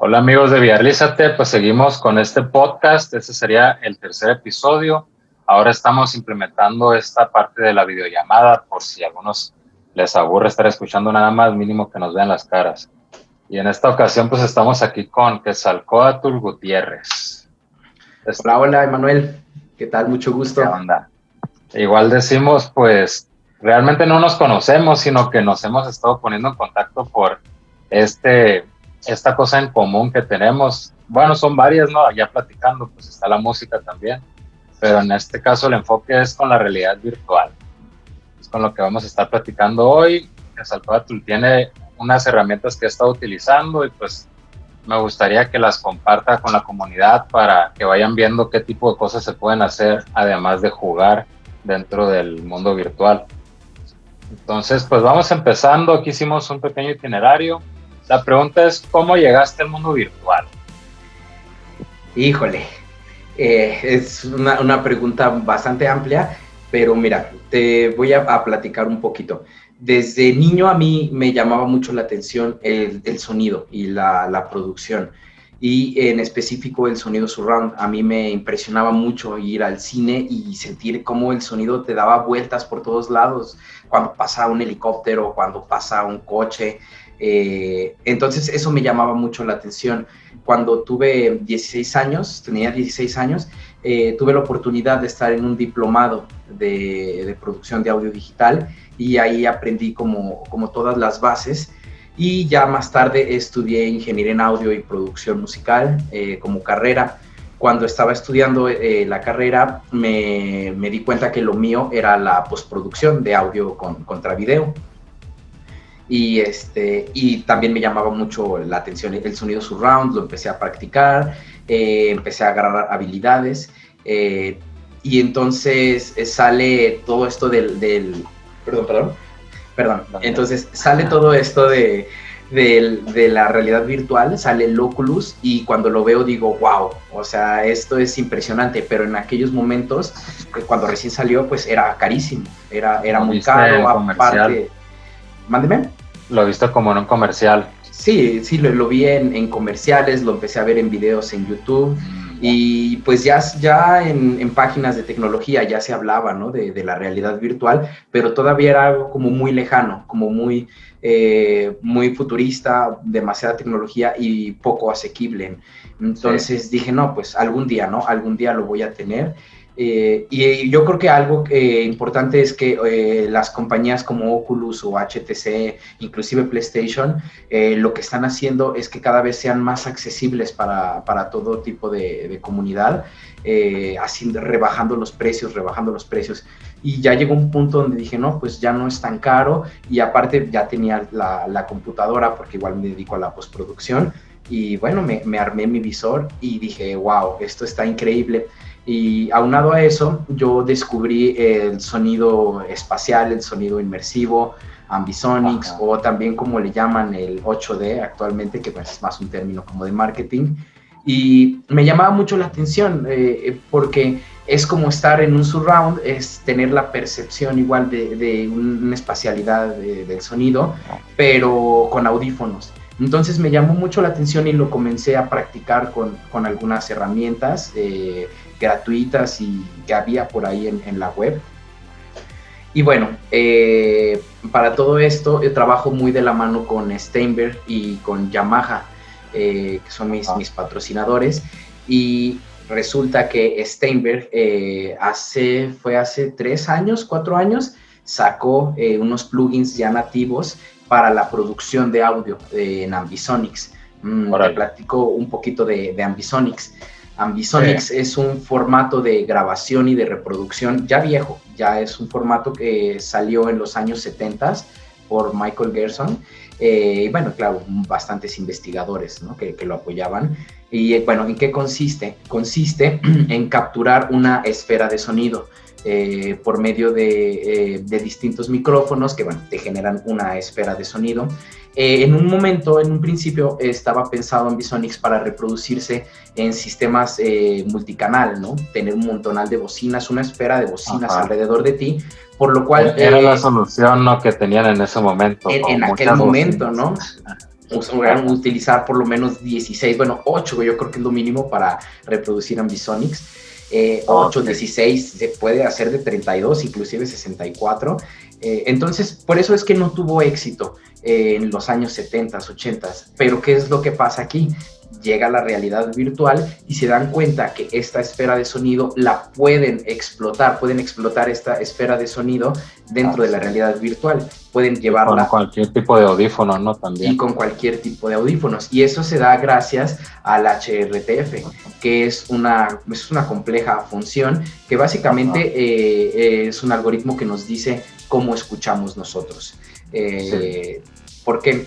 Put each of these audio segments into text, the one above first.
Hola amigos de Vialízate, pues seguimos con este podcast. Este sería el tercer episodio. Ahora estamos implementando esta parte de la videollamada por si a algunos les aburre estar escuchando nada más, mínimo que nos vean las caras. Y en esta ocasión pues estamos aquí con Quetzalcóatl Gutiérrez. Hola, hola, Emanuel. ¿Qué tal? Mucho ¿Qué gusto. onda? Igual decimos pues realmente no nos conocemos, sino que nos hemos estado poniendo en contacto por esta cosa en común que tenemos. Bueno, son varias, ¿no? Ya platicando, pues está la música también, pero en este caso el enfoque es con la realidad virtual. Es con lo que vamos a estar platicando hoy. Quetzalcóatl tiene unas herramientas que he estado utilizando y pues me gustaría que las comparta con la comunidad para que vayan viendo qué tipo de cosas se pueden hacer además de jugar dentro del mundo virtual. Entonces, pues vamos empezando. Aquí hicimos un pequeño itinerario. La pregunta es, ¿cómo llegaste al mundo virtual? Híjole, es una pregunta bastante amplia, pero mira, te voy a platicar un poquito. Desde niño a mí me llamaba mucho la atención el sonido y la producción, y en específico el sonido surround. A mí me impresionaba mucho ir al cine y sentir cómo el sonido te daba vueltas por todos lados, cuando pasaba un helicóptero, cuando pasaba un coche. Entonces eso me llamaba mucho la atención. Cuando tuve 16 años, tenía 16 años, tuve la oportunidad de estar en un diplomado de producción de audio digital, y ahí aprendí como todas las bases, y ya más tarde estudié ingeniería en audio y producción musical como carrera. Cuando estaba estudiando la carrera me di cuenta que lo mío era la postproducción de audio contra video. Y también me llamaba mucho la atención el sonido surround. Lo empecé a practicar, empecé a agarrar habilidades, y entonces sale todo esto entonces sale todo esto de la realidad virtual, sale el Oculus, y cuando lo veo digo, wow, o sea, esto es impresionante. Pero en aquellos momentos, cuando recién salió, pues era carísimo, era muy caro, aparte. Mándeme. Lo viste como en un comercial. Sí, lo vi en comerciales, lo empecé a ver en videos en YouTube, y pues ya en páginas de tecnología ya se hablaba, ¿no? de la realidad virtual, pero todavía era algo como muy lejano, como muy futurista, demasiada tecnología y poco asequible. Entonces dije, no, pues algún día, ¿no? Algún día lo voy a tener. Y yo creo que algo importante es que las compañías como Oculus o HTC, inclusive PlayStation, lo que están haciendo es que cada vez sean más accesibles para todo tipo de comunidad, así rebajando los precios. Y ya llegó un punto donde dije, no, pues ya no es tan caro, y aparte ya tenía la computadora, porque igual me dedico a la postproducción. Y bueno, me armé mi visor y dije, wow, esto está increíble. Y aunado a eso, yo descubrí el sonido espacial, el sonido inmersivo, ambisonics, ajá, o también como le llaman el 8D actualmente, que pues es más un término como de marketing. Y me llamaba mucho la atención, porque es como estar en un surround, es tener la percepción igual de una espacialidad del sonido, pero con audífonos. Entonces me llamó mucho la atención y lo comencé a practicar con algunas herramientas gratuitas y que había por ahí en la web. Y bueno, para todo esto yo trabajo muy de la mano con Steinberg y con Yamaha, que son mis patrocinadores. Y resulta que Steinberg hace 3 años, 4 años, sacó unos plugins ya nativos para la producción de audio en Ambisonics. Te platico un poquito de Ambisonics. Ambisonics es un formato de grabación y de reproducción ya viejo, ya es un formato que salió en los años 70 por Michael Gerson, y bueno, claro, bastantes investigadores, ¿no? que lo apoyaban. Y bueno, ¿en qué consiste? Consiste en capturar una esfera de sonido por medio de distintos micrófonos que, bueno, te generan una esfera de sonido. En un principio estaba pensado Ambisonics para reproducirse en sistemas multicanal, ¿no? Tener un montonal de bocinas, una esfera de bocinas, ajá, alrededor de ti, por lo cual... Era la solución, ¿no?, que tenían en ese momento. En aquel momento, ¿no? utilizar por lo menos 16, bueno, 8, yo creo que es lo mínimo para reproducir Ambisonics. 8, 16, se puede hacer de 32, inclusive 64. Entonces, por eso es que no tuvo éxito en los años 70, 80. Pero, ¿qué es lo que pasa aquí? Llega la realidad virtual y se dan cuenta que esta esfera de sonido la pueden explotar esta esfera de sonido dentro de la realidad virtual. Pueden llevarla... Con cualquier tipo de audífono, ¿no? También. Y con cualquier tipo de audífonos. Y eso se da gracias al HRTF, que es una compleja función que básicamente es un algoritmo que nos dice cómo escuchamos nosotros. Sí. ¿Por qué?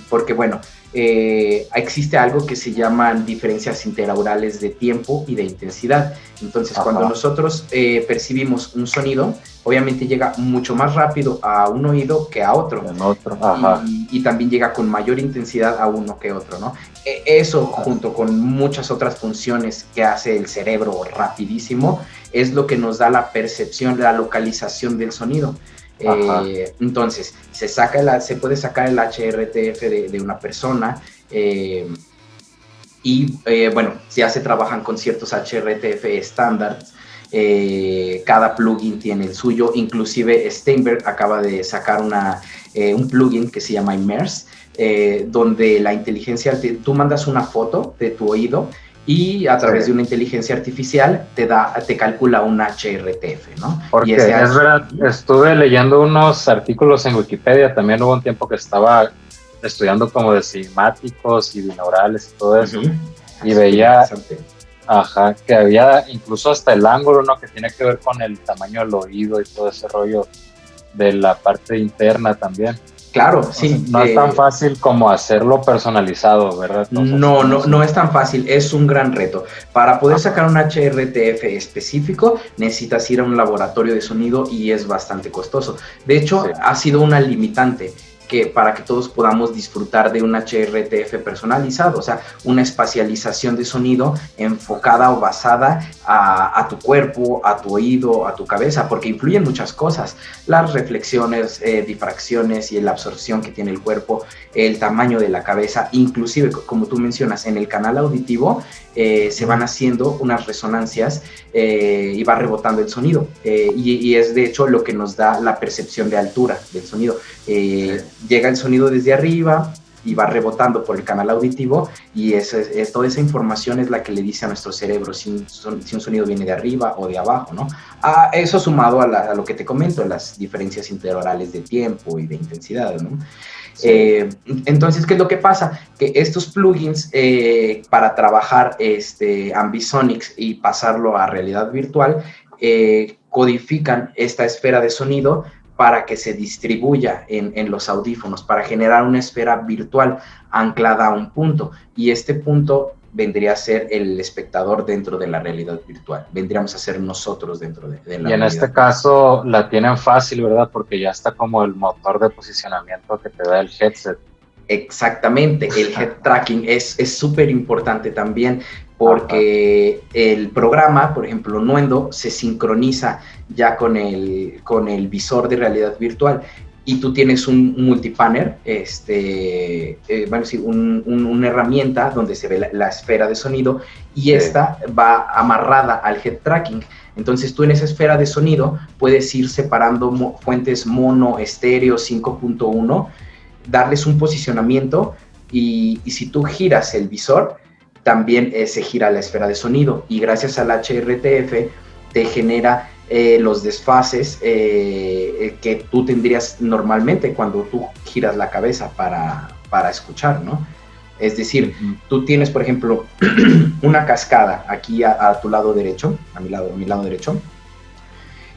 Porque, bueno, existe algo que se llaman diferencias interaurales de tiempo y de intensidad. Entonces, cuando nosotros percibimos un sonido, obviamente llega mucho más rápido a un oído que a otro. Y también llega con mayor intensidad a uno que otro, ¿no? Eso, junto con muchas otras funciones que hace el cerebro rapidísimo, es lo que nos da la percepción, la localización del sonido. Entonces, se puede sacar el HRTF de una persona bueno, ya se trabajan con ciertos HRTF estándares. Cada plugin tiene el suyo, inclusive Steinberg acaba de sacar un plugin que se llama Immerse, donde la inteligencia, tú mandas una foto de tu oído y a través de una inteligencia artificial te calcula un HRTF, ¿no? Porque es verdad, estuve leyendo unos artículos en Wikipedia, también hubo un tiempo que estaba estudiando como de cinemáticos y binaurales y todo eso, y veía que había incluso hasta el ángulo, ¿no? Que tiene que ver con el tamaño del oído y todo ese rollo de la parte interna también. Claro, sí. No es tan fácil como hacerlo personalizado, ¿verdad? Entonces, no es tan fácil, es un gran reto. Para poder sacar un HRTF específico, necesitas ir a un laboratorio de sonido y es bastante costoso. De hecho, ha sido una limitante para que todos podamos disfrutar de un HRTF personalizado, o sea, una espacialización de sonido enfocada o basada a tu cuerpo, a tu oído, a tu cabeza, porque influyen muchas cosas, las reflexiones, difracciones y la absorción que tiene el cuerpo, el tamaño de la cabeza, inclusive, como tú mencionas, en el canal auditivo se van haciendo unas resonancias y va rebotando el sonido, y es de hecho lo que nos da la percepción de altura del sonido. Llega el sonido desde arriba y va rebotando por el canal auditivo y toda esa información es la que le dice a nuestro cerebro si un sonido viene de arriba o de abajo, ¿no? Eso sumado a lo que te comento, las diferencias interorales de tiempo y de intensidad, ¿no? Entonces, ¿qué es lo que pasa? Que estos plugins para trabajar Ambisonics y pasarlo a realidad virtual codifican esta esfera de sonido para que se distribuya en los audífonos, para generar una esfera virtual anclada a un punto. Y este punto vendría a ser el espectador dentro de la realidad virtual. Vendríamos a ser nosotros dentro de la realidad. Y en este caso la tienen fácil, ¿verdad? Porque ya está como el motor de posicionamiento que te da el headset. Exactamente, el head tracking es súper importante también porque el programa, por ejemplo, Nuendo, se sincroniza ya con el visor de realidad virtual y tú tienes un multipanner, una herramienta donde se ve la esfera de sonido y esta va amarrada al head tracking. Entonces tú en esa esfera de sonido puedes ir separando fuentes mono, estéreo, 5.1, darles un posicionamiento y si tú giras el visor, también se gira la esfera de sonido y gracias al HRTF te genera los desfases que tú tendrías normalmente cuando tú giras la cabeza para escuchar, ¿no? Es decir, tú tienes, por ejemplo, una cascada aquí a tu lado derecho, a mi lado derecho,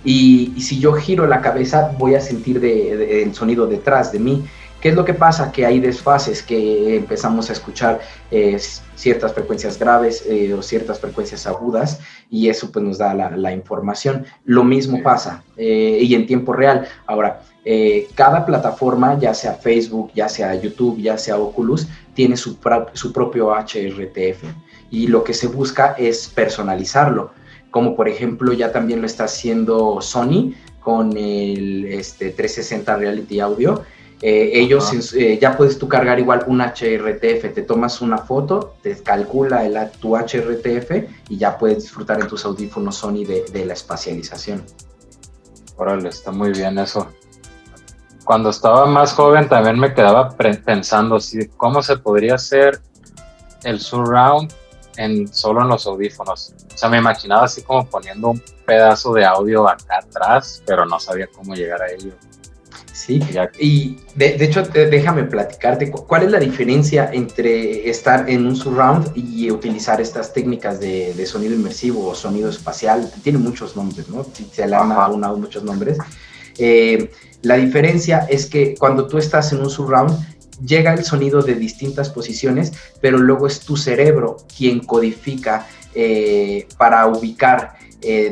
y si yo giro la cabeza voy a sentir el sonido detrás de mí. ¿Qué es lo que pasa? Que hay desfases, que empezamos a escuchar ciertas frecuencias graves o ciertas frecuencias agudas y eso pues nos da la información. Lo mismo pasa y en tiempo real. Ahora, cada plataforma, ya sea Facebook, ya sea YouTube, ya sea Oculus, tiene su propio HRTF y lo que se busca es personalizarlo. Como por ejemplo ya también lo está haciendo Sony con el 360 Reality Audio. Ellos ya puedes tú cargar igual un HRTF, te tomas una foto, te calcula tu HRTF y ya puedes disfrutar en tus audífonos Sony de la espacialización. Órale, está muy bien eso. Cuando estaba más joven también me quedaba pensando cómo se podría hacer el surround solo en los audífonos. O sea, me imaginaba así como poniendo un pedazo de audio acá atrás, pero no sabía cómo llegar a ello. Sí, y de hecho, déjame platicarte, ¿cuál es la diferencia entre estar en un surround y utilizar estas técnicas de sonido inmersivo o sonido espacial? Tiene muchos nombres, ¿no? Se le han aunado muchos nombres. La diferencia es que cuando tú estás en un surround, llega el sonido de distintas posiciones, pero luego es tu cerebro quien codifica para ubicar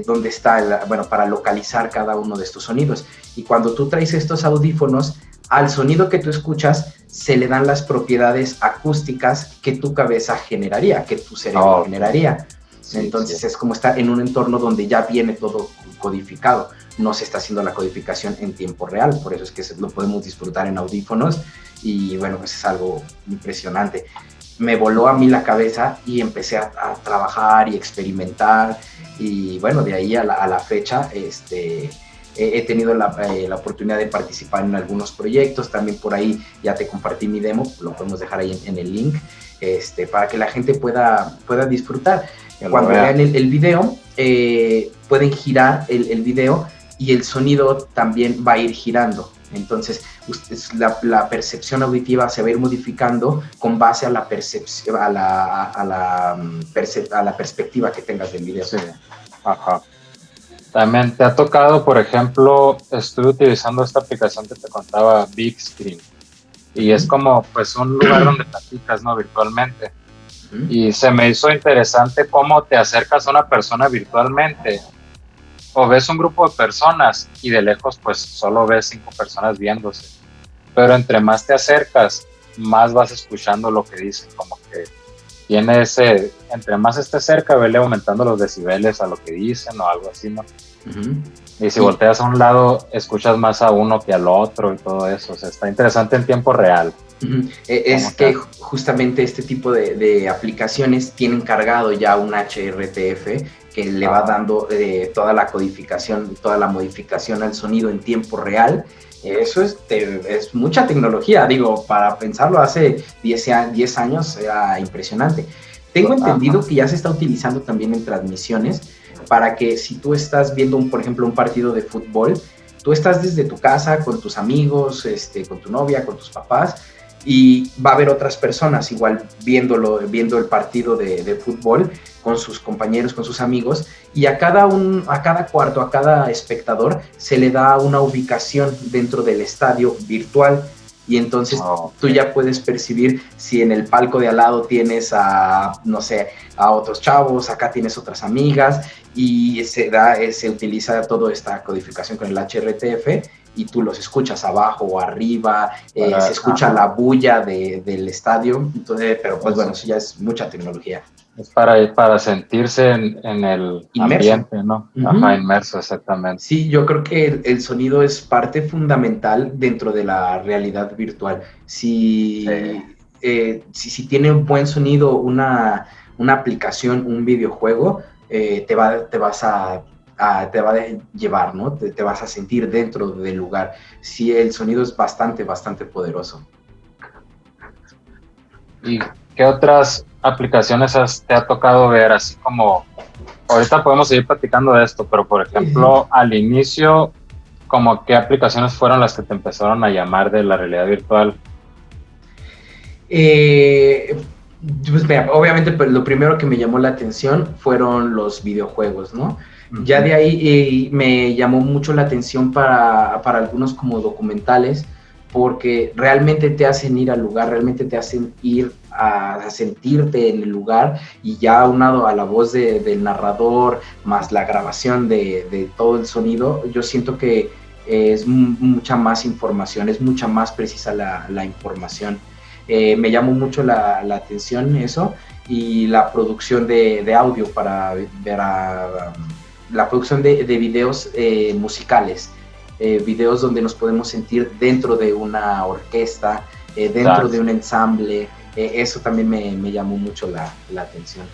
dónde está, para localizar cada uno de estos sonidos. Y cuando tú traes estos audífonos, al sonido que tú escuchas se le dan las propiedades acústicas que tu cabeza generaría, que tu cerebro generaría. Sí, entonces es como estar en un entorno donde ya viene todo codificado. No se está haciendo la codificación en tiempo real, por eso es que lo podemos disfrutar en audífonos y bueno, pues es algo impresionante. Me voló a mí la cabeza y empecé a trabajar y experimentar y bueno, de ahí a la fecha he tenido la oportunidad de participar en algunos proyectos, también por ahí ya te compartí mi demo, lo podemos dejar ahí en el link, para que la gente pueda disfrutar. Cuando vean el video, pueden girar el video y el sonido también va a ir girando. Entonces, la percepción auditiva se va a ir modificando con base a la percepción, a la perspectiva que tengas del video. Sí. Ajá. También te ha tocado, por ejemplo, estoy utilizando esta aplicación que te contaba, Big Screen, y es como pues un lugar donde platicas, ¿no? Virtualmente. Y se me hizo interesante cómo te acercas a una persona virtualmente o ves un grupo de personas y de lejos pues solo ves 5 personas viéndose, pero entre más te acercas más vas escuchando lo que dicen, como que tiene entre más estés cerca, vele aumentando los decibeles a lo que dicen o algo así, ¿no? Y si volteas a un lado, escuchas más a uno que al otro y todo eso, o sea, está interesante en tiempo real. Es que justamente este tipo de aplicaciones tienen cargado ya un HRTF que le va dando toda la codificación, toda la modificación al sonido en tiempo real. Eso es mucha tecnología, digo, para pensarlo hace 10 años era impresionante. Tengo entendido que ya se está utilizando también en transmisiones para que si tú estás viendo, por ejemplo, un partido de fútbol, tú estás desde tu casa con tus amigos, con tu novia, con tus papás, y va a haber otras personas igual viendo el partido de fútbol con sus compañeros, con sus amigos, y a cada cuarto, a cada espectador se le da una ubicación dentro del estadio virtual, y entonces tú ya puedes percibir si en el palco de al lado tienes a otros chavos, acá tienes otras amigas, y se utiliza toda esta codificación con el HRTF, y tú los escuchas abajo o arriba, se escucha la bulla del estadio, entonces, pero pues bueno, eso ya es mucha tecnología. Es para sentirse en el ambiente, ¿no? Ajá, inmerso, exactamente. Sí, yo creo que el sonido es parte fundamental dentro de la realidad virtual. Si tiene un buen sonido una aplicación, un videojuego, te va a llevar, ¿no? Te vas a sentir dentro del lugar. Sí, el sonido es bastante poderoso. ¿Y qué otras aplicaciones te ha tocado ver? Así como, ahorita podemos seguir platicando de esto, pero por ejemplo, al inicio, como qué aplicaciones fueron las que te empezaron a llamar de la realidad virtual? Pues mira, obviamente pues, lo primero que me llamó la atención fueron los videojuegos, ¿no? Ya de ahí me llamó mucho la atención para algunos como documentales, porque realmente te hacen ir al lugar, realmente te hacen ir a sentirte en el lugar, y ya aunado a la voz del narrador, más la grabación de todo el sonido, yo siento que es mucha más información, es mucha más precisa la información. Me llamó mucho la atención eso, y la producción de audio para ver la producción de videos musicales. videos donde nos podemos sentir dentro de una orquesta, dentro de un ensamble. Eso también me llamó mucho la atención.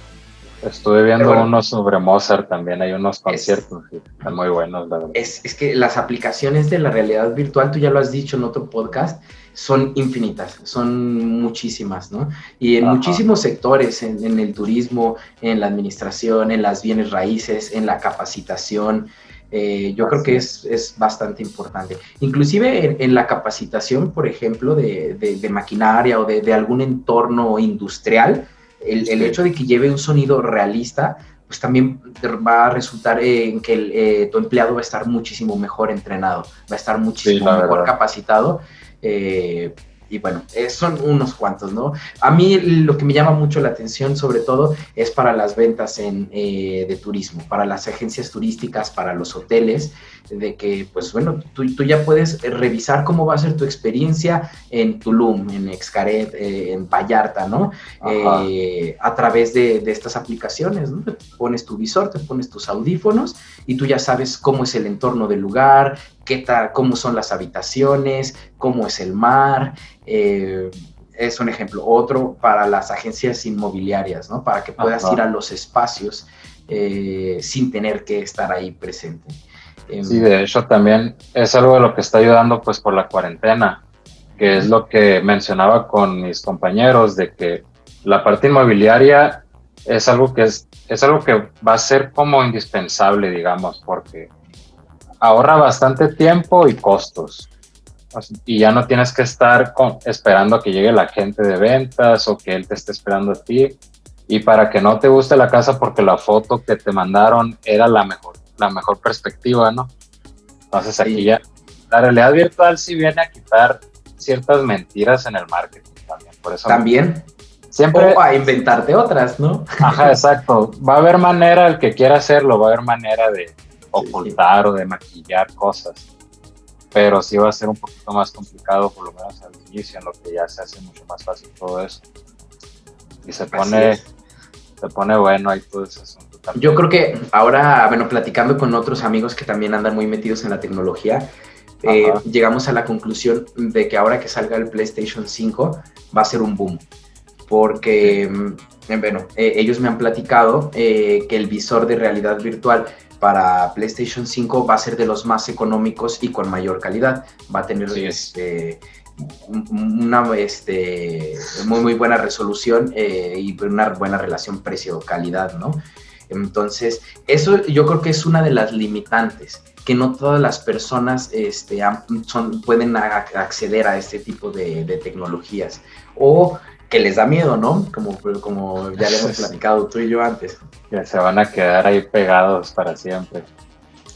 Estuve viendo unos sobre Mozart también, hay unos conciertos que están muy buenos, la verdad. Es que las aplicaciones de la realidad virtual, tú ya lo has dicho en otro podcast, son infinitas, son muchísimas, ¿no? Y en muchísimos sectores, en el turismo, en la administración, en las bienes raíces, en la capacitación, yo creo que es bastante importante. Inclusive en la capacitación, por ejemplo, de maquinaria o de algún entorno industrial, el hecho de que lleve un sonido realista, pues también va a resultar en que tu empleado va a estar muchísimo mejor entrenado, va a estar muchísimo mejor capacitado. Y bueno, son unos cuantos, ¿no? A mí lo que me llama mucho la atención, sobre todo, es para las ventas de turismo, para las agencias turísticas, para los hoteles, de que, pues bueno, tú ya puedes revisar cómo va a ser tu experiencia en Tulum, en Xcaret, en Vallarta, ¿no? A través de estas aplicaciones, ¿no? Te pones tu visor, te pones tus audífonos y tú ya sabes cómo es el entorno del lugar, qué tal, cómo son las habitaciones, cómo es el mar. Es un ejemplo. Otro para las agencias inmobiliarias, ¿no? Para que puedas ir a los espacios sin tener que estar ahí presente. Sí, de hecho también es algo de lo que está ayudando pues por la cuarentena, que es lo que mencionaba con mis compañeros, de que la parte inmobiliaria es algo que va a ser como indispensable, digamos, porque ahorra bastante tiempo y costos. Y ya no tienes que estar esperando a que llegue la gente de ventas o que él te esté esperando a ti. Y para que no te guste la casa porque la foto que te mandaron era la mejor perspectiva, ¿no? Entonces aquí ya la realidad virtual sí viene a quitar ciertas mentiras en el marketing también. Por eso también. Siempre, o a inventarte otras, ¿no? Ajá, exacto. Va a haber manera, el que quiera hacerlo, va a haber manera de ocultar o de maquillar cosas. Pero sí va a ser un poquito más complicado, por lo menos al inicio, en lo que ya se hace mucho más fácil todo eso. Y se pone bueno ahí todo ese asunto también. Yo creo que ahora, bueno, platicando con otros amigos que también andan muy metidos en la tecnología, llegamos a la conclusión de que ahora que salga el PlayStation 5 va a ser un boom. Porque, bueno, ellos me han platicado que el visor de realidad virtual para PlayStation 5 va a ser de los más económicos y con mayor calidad. Va a tener una muy buena resolución y una buena relación precio-calidad, ¿no? Entonces, eso yo creo que es una de las limitantes, que no todas las personas pueden acceder a este tipo de tecnologías, o que les da miedo, ¿no? Como ya le hemos platicado tú y yo antes. Que se van a quedar ahí pegados para siempre.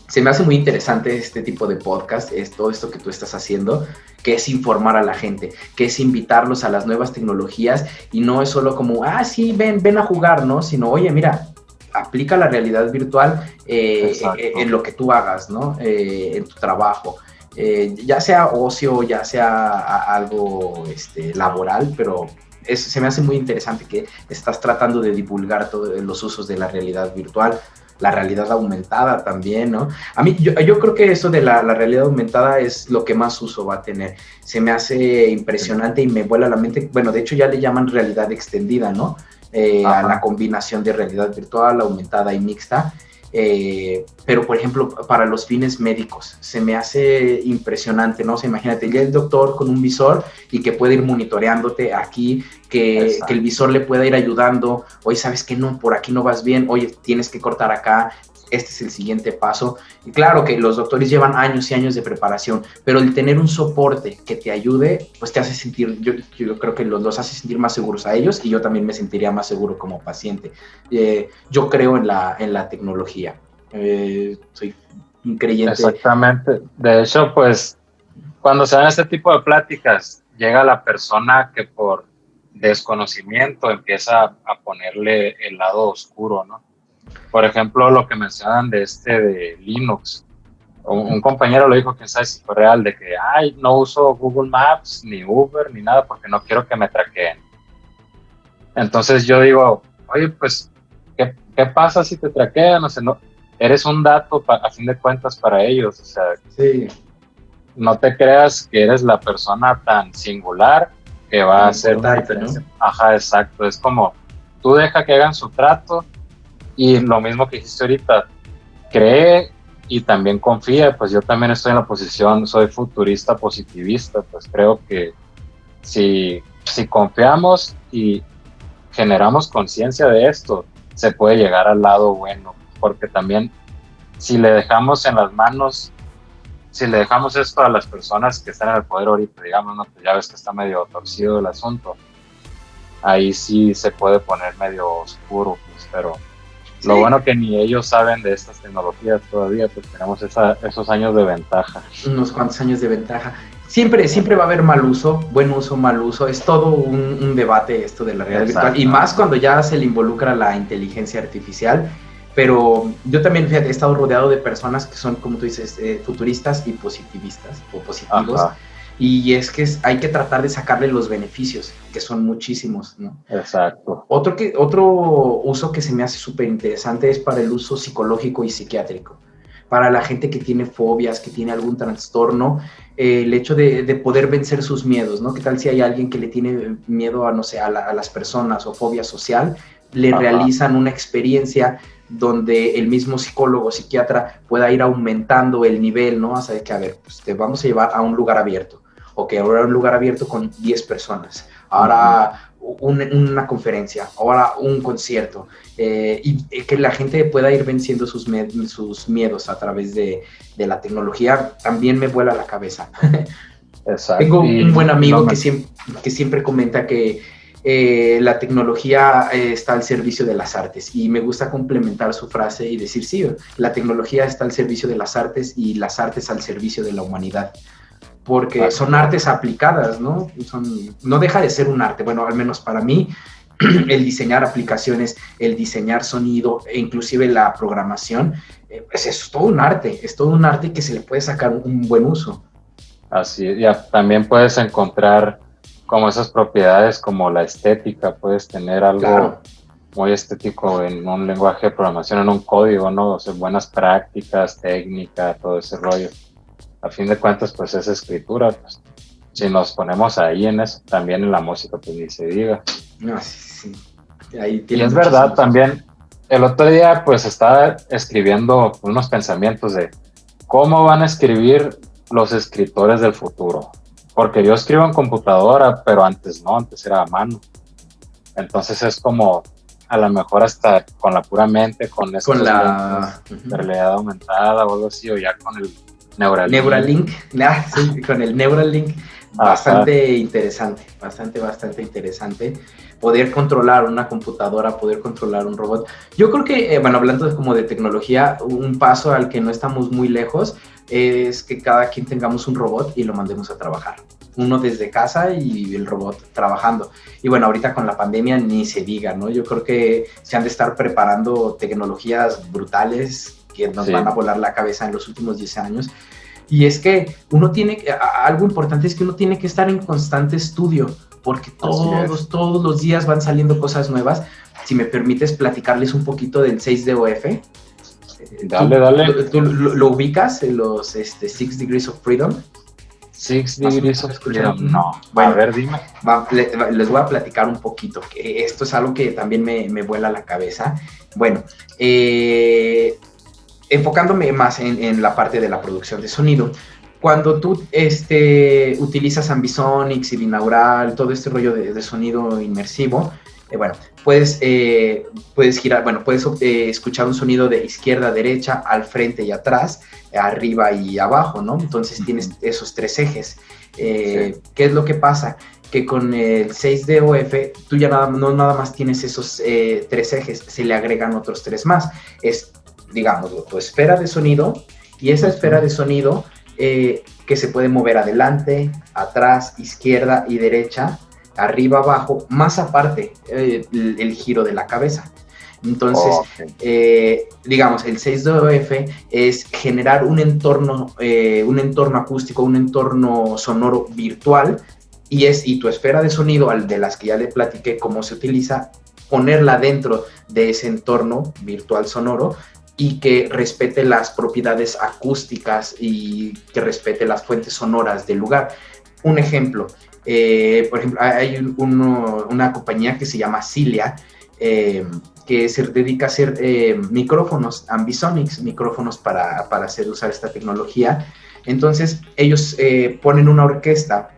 Se me hace muy interesante este tipo de podcast, todo esto que tú estás haciendo, que es informar a la gente, que es invitarlos a las nuevas tecnologías, y no es solo como, sí, ven a jugar, ¿no? Sino, oye, mira, aplica la realidad virtual en lo que tú hagas, ¿no? En tu trabajo. Ya sea ocio, ya sea algo laboral, pero se me hace muy interesante que estás tratando de divulgar todos los usos de la realidad virtual, la realidad aumentada también, ¿no? A mí, yo creo que eso de la realidad aumentada es lo que más uso va a tener. Se me hace impresionante y me vuela la mente. Bueno, de hecho ya le llaman realidad extendida, ¿no? A la combinación de realidad virtual, aumentada y mixta. Pero, por ejemplo, para los fines médicos, se me hace impresionante, ¿no? O sea, imagínate, ya el doctor con un visor y que puede ir monitoreándote aquí, que el visor le pueda ir ayudando. Oye, ¿sabes qué? No, por aquí no vas bien. Oye, tienes que cortar acá. Este es el siguiente paso. Y claro que los doctores llevan años y años de preparación, pero el tener un soporte que te ayude, pues te hace sentir, yo creo que los hace sentir más seguros a ellos, y yo también me sentiría más seguro como paciente. Yo creo en la tecnología. Soy un creyente. Exactamente. De hecho, pues, cuando se dan este tipo de pláticas, llega la persona que por desconocimiento empieza a ponerle el lado oscuro, ¿no? Por ejemplo, lo que mencionan de Linux. Un compañero lo dijo, quién sabe si fue real, de que, no uso Google Maps, ni Uber, ni nada, porque no quiero que me traqueen. Entonces yo digo, oye, pues, ¿qué pasa si te traquean? O sea, no, eres un dato a fin de cuentas para ellos. O sea, sí. no te creas que eres la persona tan singular que va a hacer una diferencia. ¿No? Ajá, exacto. Es como, tú deja que hagan su trato y lo mismo que dijiste ahorita, cree y también confía. Pues yo también estoy en la posición, soy futurista positivista, pues creo que si confiamos y generamos conciencia de esto, se puede llegar al lado bueno, porque también si le dejamos en las manos, si le dejamos esto a las personas que están en el poder ahorita, digamos, ¿no? Pues ya ves que está medio torcido el asunto, ahí sí se puede poner medio oscuro, pues, pero sí. Lo bueno que ni ellos saben de estas tecnologías todavía, pues tenemos esos años de ventaja. Unos cuantos años de ventaja. Siempre va a haber mal uso, buen uso, mal uso. Es todo un debate esto de la realidad virtual. Y más cuando ya se le involucra la inteligencia artificial. Pero yo también, fíjate, he estado rodeado de personas que son, como tú dices, futuristas y positivistas o positivos. Ajá. Y es que hay que tratar de sacarle los beneficios, que son muchísimos, ¿no? Exacto. Otro uso que se me hace súper interesante es para el uso psicológico y psiquiátrico. Para la gente que tiene fobias, que tiene algún trastorno, el hecho de poder vencer sus miedos, ¿no? ¿Qué tal si hay alguien que le tiene miedo a, no sé, a las personas o fobia social? Le Ajá. realizan una experiencia donde el mismo psicólogo, psiquiatra pueda ir aumentando el nivel, ¿no? O sea, que a ver, pues te vamos a llevar a un lugar abierto. Ok, ahora un lugar abierto con 10 personas. Ahora una conferencia, ahora un concierto. Y que la gente pueda ir venciendo sus miedos a través de la tecnología, también me vuela la cabeza. Exacto. Tengo un buen amigo que siempre comenta que la tecnología está al servicio de las artes, y me gusta complementar su frase y decir, sí, la tecnología está al servicio de las artes y las artes al servicio de la humanidad, porque son artes aplicadas, ¿no? No deja de ser un arte, bueno, al menos para mí, el diseñar aplicaciones, el diseñar sonido, e inclusive la programación, pues es todo un arte que se le puede sacar un buen uso. Así es, ya también puedes encontrar como esas propiedades como la estética, puedes tener algo claro. muy estético en un lenguaje de programación, en un código, ¿no? O sea, buenas prácticas, técnica, todo ese rollo. A fin de cuentas, pues es escritura, pues si nos ponemos ahí en eso, también en la música, pues ni se diga. No, sí. Ahí y es verdad, también, el otro día pues estaba escribiendo unos pensamientos de cómo van a escribir los escritores del futuro. Porque yo escribo en computadora, pero antes no, antes era a mano. Entonces es como, a lo mejor hasta con la pura mente, con la realidad aumentada o algo así, o ya con el Neuralink. Sí, con el Neuralink. Bastante interesante, bastante interesante. Poder controlar una computadora, poder controlar un robot. Yo creo que, bueno, hablando como de tecnología, un paso al que no estamos muy lejos es que cada quien tengamos un robot y lo mandemos a trabajar. Uno desde casa y el robot trabajando. Y bueno, ahorita con la pandemia ni se diga, ¿no? Yo creo que se han de estar preparando tecnologías brutales que nos van a volar la cabeza en los últimos 10 años. Y es que algo importante es que uno tiene que estar en constante estudio, porque todos los días van saliendo cosas nuevas. Si me permites platicarles un poquito del 6DOF. Dale. ¿Tú lo ubicas en los 6 Degrees of Freedom? 6 Degrees of Freedom, no. Bueno, a ver, dime. Les voy a platicar un poquito, que esto es algo que también me vuela la cabeza. Bueno, enfocándome más en la parte de la producción de sonido, cuando tú utilizas Ambisonics y binaural, todo este rollo de sonido inmersivo, puedes girar, puedes escuchar un sonido de izquierda a derecha, al frente y atrás, arriba y abajo, ¿no? Entonces tienes esos tres ejes. ¿Qué es lo que pasa? Que con el 6DOF tú ya no nada más tienes esos tres ejes, se le agregan otros tres más. Es, digamos, tu esfera de sonido, y esa esfera de sonido que se puede mover adelante, atrás, izquierda y derecha, arriba, abajo, más aparte el giro de la cabeza. Entonces, digamos, el 6DOF es generar un entorno acústico, un entorno sonoro virtual, y tu esfera de sonido, de las que ya le platiqué cómo se utiliza, ponerla dentro de ese entorno virtual sonoro, y que respete las propiedades acústicas y que respete las fuentes sonoras del lugar. Un ejemplo, por ejemplo, hay una compañía que se llama Cilia, que se dedica a hacer micrófonos Ambisonics, micrófonos para hacer usar esta tecnología. Entonces, ellos ponen una orquesta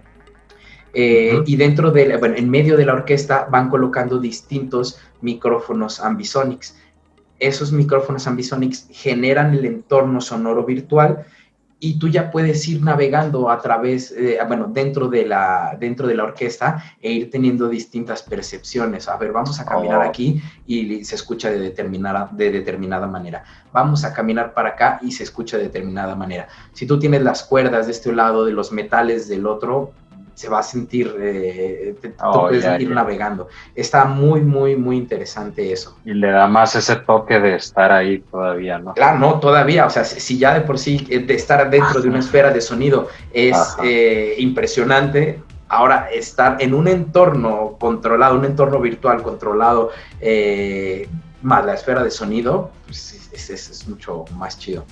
y dentro de, bueno, en medio de la orquesta van colocando distintos micrófonos Ambisonics. Esos micrófonos Ambisonics generan el entorno sonoro virtual y tú ya puedes ir navegando a través, bueno, dentro de la orquesta e ir teniendo distintas percepciones. A ver, vamos a caminar aquí y se escucha de determinada manera. Vamos a caminar para acá y se escucha de determinada manera. Si tú tienes las cuerdas de este lado, de los metales del otro, se va a sentir, tú puedes ir navegando. Está muy, muy, muy interesante eso. Y le da más ese toque de estar ahí todavía, ¿no? Claro, no, todavía, o sea, si ya de por sí de estar dentro de una esfera de sonido es impresionante, ahora estar en un entorno controlado, un entorno virtual controlado, más la esfera de sonido, pues es mucho más chido.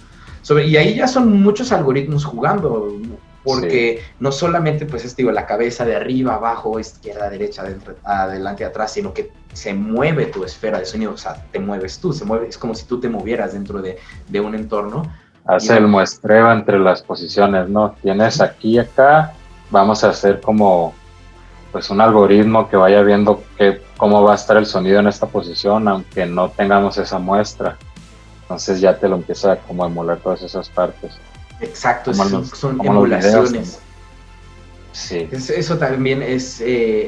Y ahí ya son muchos algoritmos jugando, porque no solamente, pues, digo, la cabeza de arriba, abajo, izquierda, derecha, adelante, atrás, sino que se mueve tu esfera de sonido, o sea, te mueves tú, es como si tú te movieras dentro de un entorno. Hace el muestreo entre las posiciones, ¿no? Tienes aquí y acá, vamos a hacer como, pues, un algoritmo que vaya viendo cómo va a estar el sonido en esta posición, aunque no tengamos esa muestra. Entonces ya te lo empieza como a emular todas esas partes. Exacto, son emulaciones. Videos, sí. Eso también es,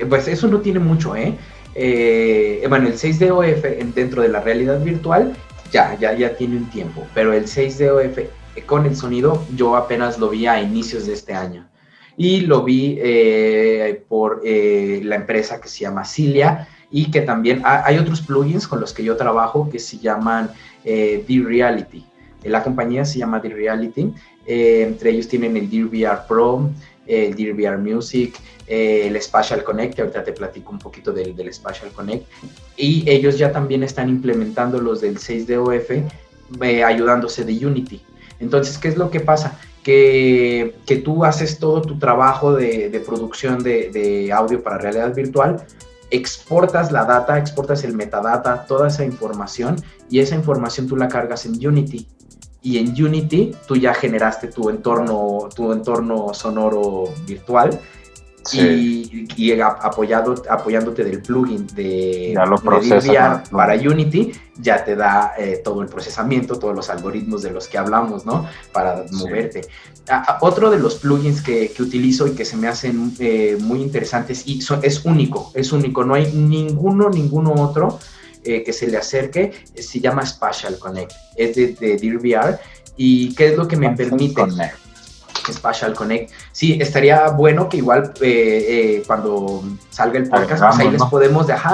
pues eso no tiene mucho, bueno, el 6DOF dentro de la realidad virtual ya tiene un tiempo, pero el 6DOF con el sonido yo apenas lo vi a inicios de este año. Y lo vi por la empresa que se llama Cilia, y que también hay otros plugins con los que yo trabajo que se llaman D-Reality. La compañía se llama D-Reality. Entre ellos tienen el DVR Pro, el DVR Music, el Spatial Connect, ahorita te platico un poquito del Spatial Connect, y ellos ya también están implementando los del 6DOF, ayudándose de Unity. Entonces, ¿qué es lo que pasa? Que tú haces todo tu trabajo de producción de audio para realidad virtual, exportas la data, exportas el metadata, toda esa información, y esa información tú la cargas en Unity. Y en Unity tú ya generaste tu entorno sonoro virtual, y apoyándote del plugin de DVR para Unity, ya te da todo el procesamiento, todos los algoritmos de los que hablamos, ¿no? Para moverte. Otro de los plugins que utilizo y que se me hacen muy interesantes, y es único, no hay ninguno otro que se le acerque, se llama Spatial Connect, es de DVR. ¿Y qué es lo que me permite? Spatial Connect. Sí, estaría bueno que igual cuando salga el podcast, pues ahí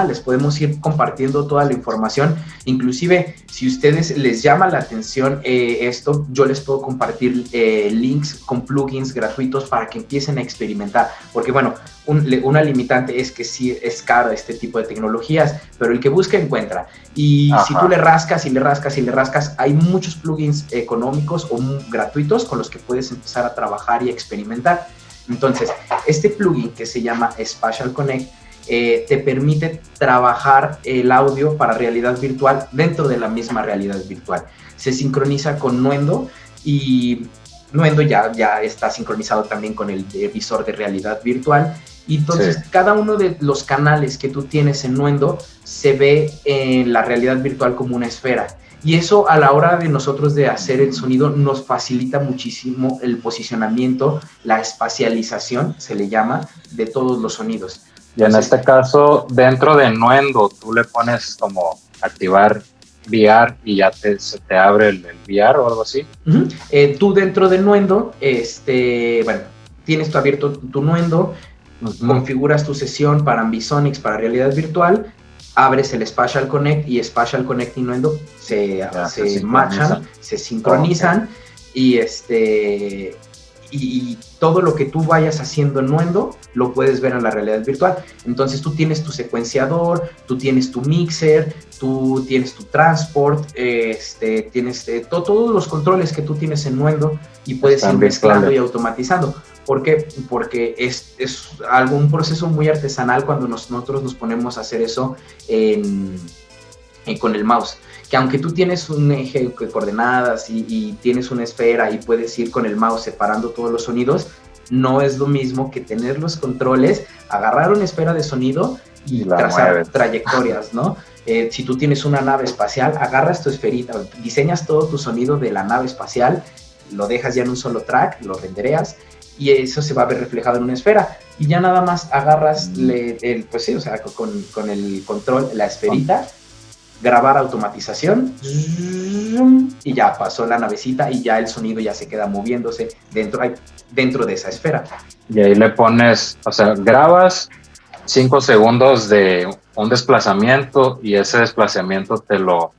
les podemos ir compartiendo toda la información. Inclusive, si ustedes les llama la atención esto, yo les puedo compartir links con plugins gratuitos para que empiecen a experimentar. Porque bueno, una limitante es que sí es caro este tipo de tecnologías, pero el que busca encuentra. Y si tú le rascas, hay muchos plugins económicos o gratuitos con los que puedes empezar a trabajar y experimentar. Entonces, este plugin que se llama Spatial Connect te permite trabajar el audio para realidad virtual dentro de la misma realidad virtual. Se sincroniza con Nuendo, y Nuendo ya está sincronizado también con el visor de realidad virtual. Y entonces cada uno de los canales que tú tienes en Nuendo se ve en la realidad virtual como una esfera. Y eso, a la hora de nosotros de hacer el sonido, nos facilita muchísimo el posicionamiento, la espacialización, se le llama, de todos los sonidos. Y en este caso, dentro de Nuendo, tú le pones como activar VR y ya se te abre el VR o algo así. Tú dentro de Nuendo, tienes tú abierto tu Nuendo, configuras tu sesión para Ambisonics, para realidad virtual, abres el Spatial Connect, y Spatial Connect y Nuendo se matchan, se sincronizan, y y todo lo que tú vayas haciendo en Nuendo lo puedes ver en la realidad virtual. Entonces tú tienes tu secuenciador, tú tienes tu mixer, tú tienes tu transport, tienes todos los controles que tú tienes en Nuendo y puedes ir mezclando y automatizando. ¿Por qué? Porque es un proceso muy artesanal cuando nosotros nos ponemos a hacer eso con el mouse. Que aunque tú tienes un eje de coordenadas y tienes una esfera y puedes ir con el mouse separando todos los sonidos, no es lo mismo que tener los controles, agarrar una esfera de sonido y trazar trayectorias, ¿no? Si tú tienes una nave espacial, agarras tu esferita, diseñas todo tu sonido de la nave espacial, lo dejas ya en un solo track, lo rendereas y eso se va a ver reflejado en una esfera. Y ya nada más agarras pues sí, o sea, con el control, la esferita, grabar automatización y ya pasó la navecita y ya el sonido ya se queda moviéndose dentro de esa esfera. Y ahí le pones, o sea, grabas 5 segundos de un desplazamiento y ese desplazamiento te lo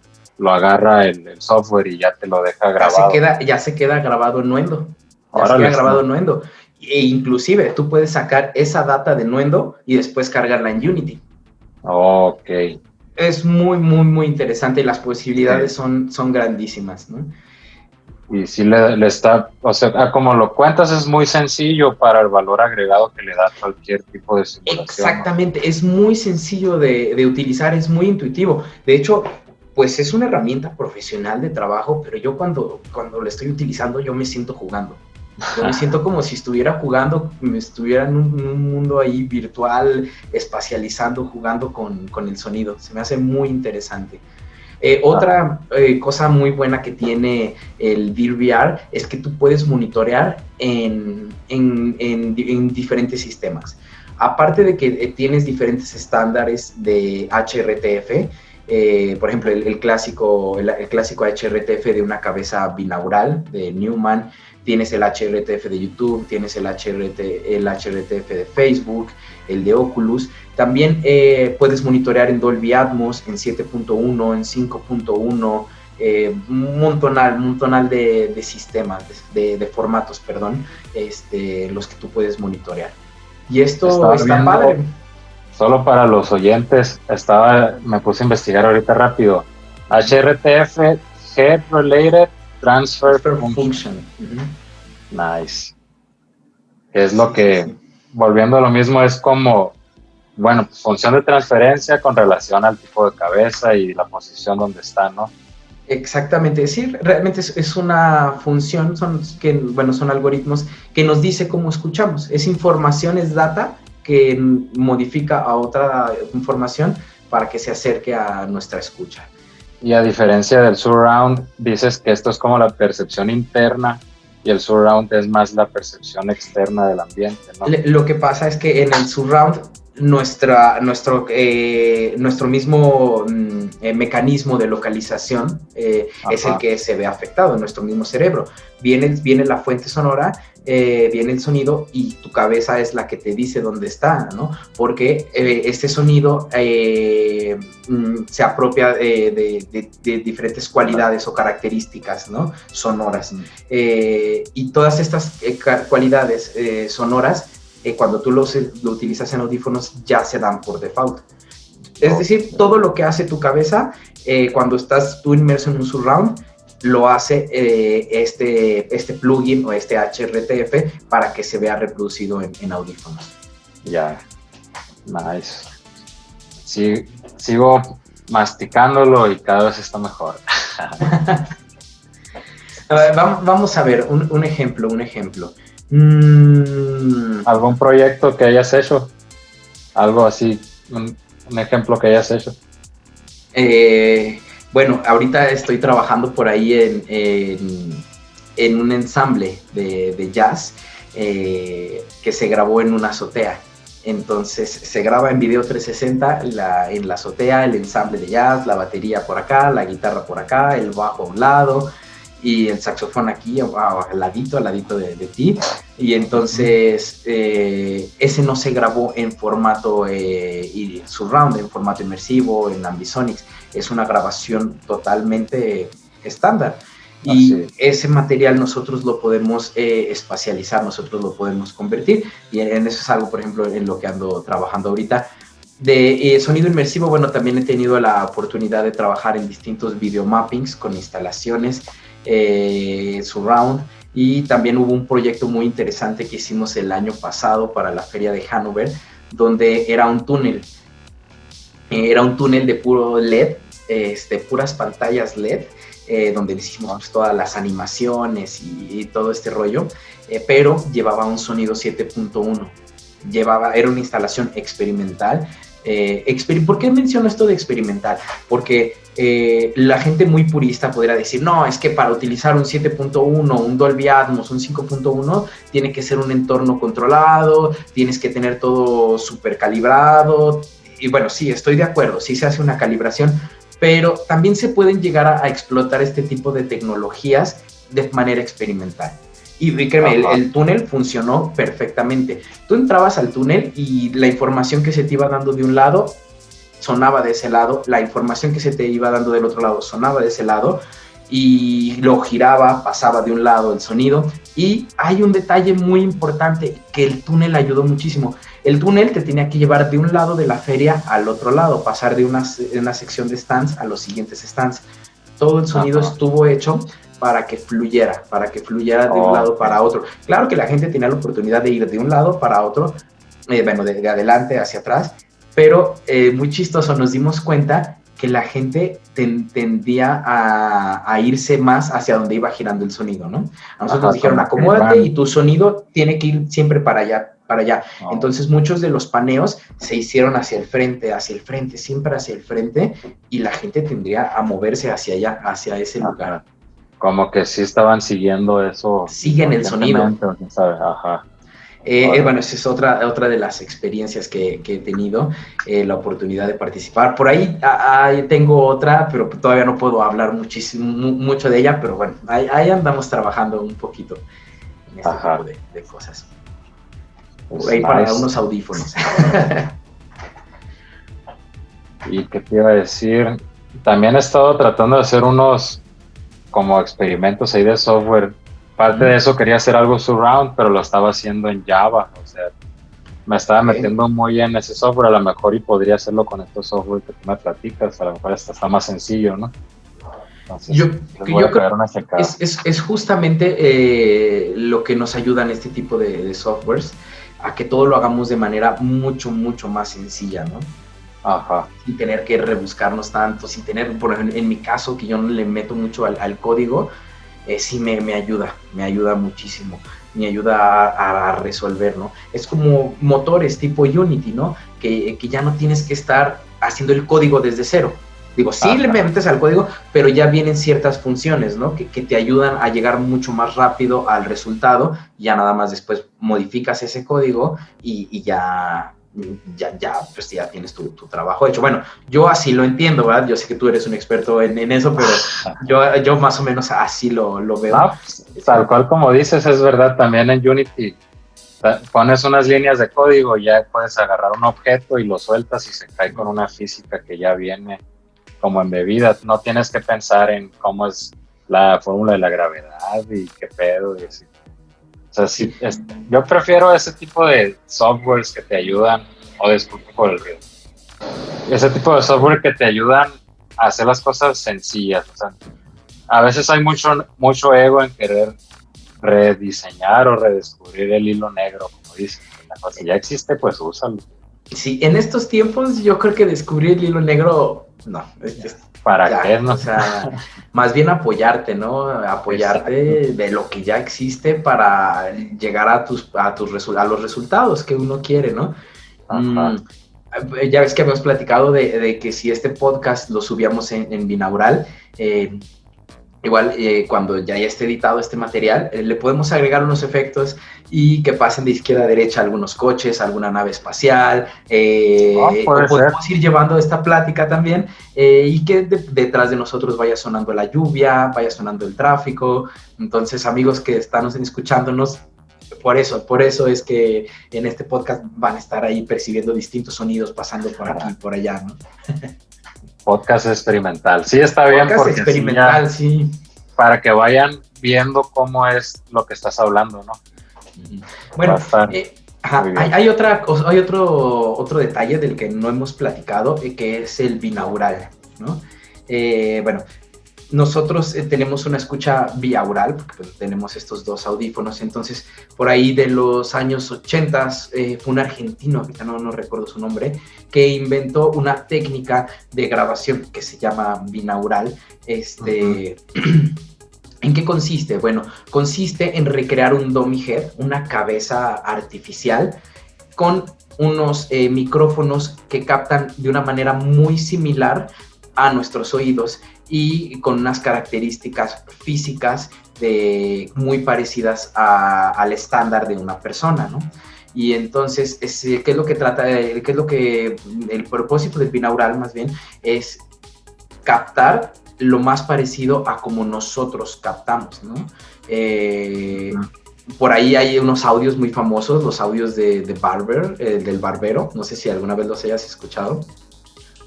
agarra el software y ya te lo deja grabado. Ya se queda grabado en Nuendo. Ya se queda grabado en Nuendo. E inclusive tú puedes sacar esa data de Nuendo y después cargarla en Unity. Ok. Es muy, muy, muy interesante y las posibilidades son grandísimas, ¿no? Y sí le está, o sea, como lo cuentas, es muy sencillo para el valor agregado que le da cualquier tipo de simulación. Exactamente, ¿no? Es muy sencillo de utilizar, es muy intuitivo. De hecho, pues es una herramienta profesional de trabajo, pero yo cuando lo estoy utilizando, yo me siento jugando. Yo me siento como si estuviera jugando, estuviera en un mundo ahí virtual, espacializando, jugando con el sonido. Se me hace muy interesante. Otra cosa muy buena que tiene el VR es que tú puedes monitorear en diferentes sistemas. Aparte de que tienes diferentes estándares de HRTF, por ejemplo, el clásico HRTF de una cabeza binaural de Newman, tienes el HRTF de YouTube, tienes el HRTF de Facebook, el de Oculus. También puedes monitorear en Dolby Atmos, en 7.1, en 5.1, un montonal de sistemas, de formatos, perdón, los que tú puedes monitorear. Y esto está padre. Solo para los oyentes, me puse a investigar ahorita rápido. HRTF, Head Related Transfer Function. Nice. Es lo que, volviendo a lo mismo, es como, bueno, función de transferencia con relación al tipo de cabeza y la posición donde está, ¿no? Exactamente, sí, realmente es una función, son algoritmos que nos dice cómo escuchamos. Es información, es data que modifica a otra información para que se acerque a nuestra escucha. Y a diferencia del surround, dices que esto es como la percepción interna y el surround es más la percepción externa del ambiente, ¿no? Lo que pasa es que en el surround nuestro mismo mecanismo de localización es el que se ve afectado en nuestro mismo cerebro. Viene la fuente sonora, viene el sonido y tu cabeza es la que te dice dónde está, ¿no? Porque este sonido se apropia de diferentes cualidades o características, ¿no? Sonoras. Y todas estas cualidades sonoras, cuando tú lo utilizas en audífonos, ya se dan por default. Es decir, todo lo que hace tu cabeza cuando estás tú inmerso en un surround, lo hace este plugin o este HRTF para que se vea reproducido en audífonos. Ya, nice. Sí, sigo masticándolo y cada vez está mejor. Vamos a ver un ejemplo. ¿Algún proyecto que hayas hecho? Algo así, un ejemplo que hayas hecho. Bueno, ahorita estoy trabajando por ahí en un ensamble de jazz que se grabó en una azotea. Entonces se graba en video 360 en la azotea, el ensamble de jazz, la batería por acá, la guitarra por acá, el bajo a un lado y el saxofón aquí al ladito de ti. Y entonces ese no se grabó en formato surround, en formato inmersivo, en Ambisonics. Es una grabación totalmente estándar. y ese material nosotros lo podemos espacializar, nosotros lo podemos convertir, y en eso es algo, por ejemplo, en lo que ando trabajando ahorita. De sonido inmersivo, bueno, también he tenido la oportunidad de trabajar en distintos videomappings con instalaciones surround, y también hubo un proyecto muy interesante que hicimos el año pasado para la feria de Hannover, donde era un túnel de puro LED, puras pantallas LED, donde hicimos pues, todas las animaciones y todo este rollo, pero llevaba un sonido 7.1. Era una instalación experimental. ¿Por qué menciono esto de experimental? Porque la gente muy purista podría decir, no, es que para utilizar un 7.1, un Dolby Atmos, un 5.1, tiene que ser un entorno controlado, tienes que tener todo súper calibrado. Y bueno, sí, estoy de acuerdo, sí se hace una calibración, pero también se pueden llegar a explotar este tipo de tecnologías de manera experimental. Y créeme, el túnel funcionó perfectamente. Tú entrabas al túnel y la información que se te iba dando de un lado sonaba de ese lado, la información que se te iba dando del otro lado sonaba de ese lado, y lo giraba, pasaba de un lado el sonido. Y hay un detalle muy importante que el túnel ayudó muchísimo. El túnel te tenía que llevar de un lado de la feria al otro lado, pasar de una sección de stands a los siguientes stands. Todo el sonido estuvo hecho para que fluyera de un lado para otro. Claro que la gente tenía la oportunidad de ir de un lado para otro, de adelante hacia atrás, pero muy chistoso, nos dimos cuenta que la gente tendía a irse más hacia donde iba girando el sonido, ¿no? A nosotros nos dijeron, acomódate y tu sonido tiene que ir siempre para allá. Entonces muchos de los paneos se hicieron hacia el frente, siempre hacia el frente, y la gente tendría a moverse hacia allá, hacia ese lugar. Como que sí estaban siguiendo eso. Siguen el sonido. ¿Quién sabe? Ajá. Bueno, esa es otra de las experiencias que he tenido, la oportunidad de participar. Por ahí tengo otra, pero todavía no puedo hablar mucho de ella, pero bueno, ahí andamos trabajando un poquito en este tipo de cosas. Por ahí para unos audífonos. ¿Y qué te iba a decir? También he estado tratando de hacer unos como experimentos ahí de software. Parte de eso quería hacer algo surround, pero lo estaba haciendo en Java. O sea, me estaba metiendo muy en ese software a lo mejor, y podría hacerlo con estos software que tú me platicas. A lo mejor está más sencillo, ¿no? Entonces, yo creo que es justamente lo que nos ayuda en este tipo de softwares, a que todo lo hagamos de manera mucho, mucho más sencilla, ¿no? Ajá. Sin tener que rebuscarnos tanto, sin tener, por ejemplo, en mi caso, que yo no le meto mucho al código, sí me ayuda muchísimo, me ayuda a resolver, ¿no? Es como motores tipo Unity, ¿no? Que ya no tienes que estar haciendo el código desde cero. Digo, sí le metes al código, pero ya vienen ciertas funciones, ¿no? Que te ayudan a llegar mucho más rápido al resultado, y ya nada más después modificas ese código y ya pues ya tienes tu trabajo hecho. Bueno, yo así lo entiendo, ¿verdad? Yo sé que tú eres un experto en eso, pero yo más o menos así lo veo. Tal cual como dices, es verdad. También en Unity pones unas líneas de código, ya puedes agarrar un objeto y lo sueltas y se cae con una física que ya viene como embebida. No tienes que pensar en cómo es la fórmula de la gravedad y qué pedo y así. O sea, sí, yo prefiero ese tipo de softwares que te ayudan, disculpe por el ruido, ese tipo de software que te ayudan a hacer las cosas sencillas. O sea, a veces hay mucho ego en querer rediseñar o redescubrir el hilo negro, como dicen. La cosa ya existe, pues úsalo. Sí, en estos tiempos yo creo que descubrir el hilo negro, no. ¿Para qué? No? O sea, más bien apoyarte, ¿no? Apoyarte de lo que ya existe para llegar a los resultados que uno quiere, ¿no? Ya ves que habíamos platicado de que si este podcast lo subíamos en Binaural, igual cuando ya esté editado este material, le podemos agregar unos efectos y que pasen de izquierda a derecha algunos coches, alguna nave espacial, o podemos ir llevando esta plática también, y que detrás de nosotros vaya sonando la lluvia, vaya sonando el tráfico. Entonces, amigos que están escuchándonos, por eso es que en este podcast van a estar ahí percibiendo distintos sonidos pasando por aquí y por allá, ¿no? Podcast experimental. Sí, está bien. Podcast experimental, sí. para que vayan viendo cómo es lo que estás hablando, ¿no? Bueno, hay otro detalle del que no hemos platicado, que es el binaural, ¿no? Bueno, nosotros tenemos una escucha biaural, porque pues, tenemos estos dos audífonos, entonces por ahí de los años 80 fue un argentino, ahorita no recuerdo su nombre, que inventó una técnica de grabación que se llama binaural. ¿En qué consiste? Bueno, consiste en recrear un dummy head, una cabeza artificial, con unos micrófonos que captan de una manera muy similar a nuestros oídos y con unas características físicas muy parecidas al estándar de una persona, ¿no? Y entonces, ¿qué es lo que trata? El propósito del binaural, más bien, es captar lo más parecido a como nosotros captamos, ¿no? Por ahí hay unos audios muy famosos, los audios de Barber, del barbero, no sé si alguna vez los hayas escuchado.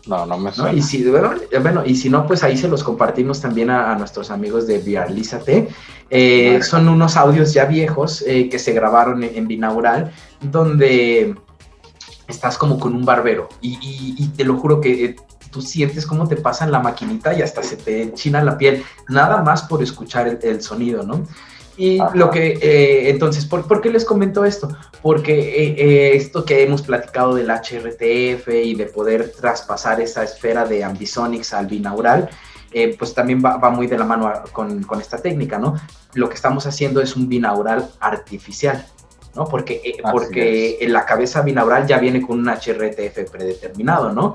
No me suena. ¿No? Y si no, pues ahí se los compartimos también a nuestros amigos de Viralízate. Son unos audios ya viejos que se grabaron en binaural, donde estás como con un barbero y te lo juro que tú sientes cómo te pasan la maquinita y hasta se te enchina la piel, nada más por escuchar el sonido, ¿no? Y lo que, entonces, ¿por qué les comento esto? Porque esto que hemos platicado del HRTF y de poder traspasar esa esfera de ambisonics al binaural, pues también va muy de la mano con esta técnica, ¿no? Lo que estamos haciendo es un binaural artificial, ¿no? Porque la cabeza binaural ya viene con un HRTF predeterminado, ¿no?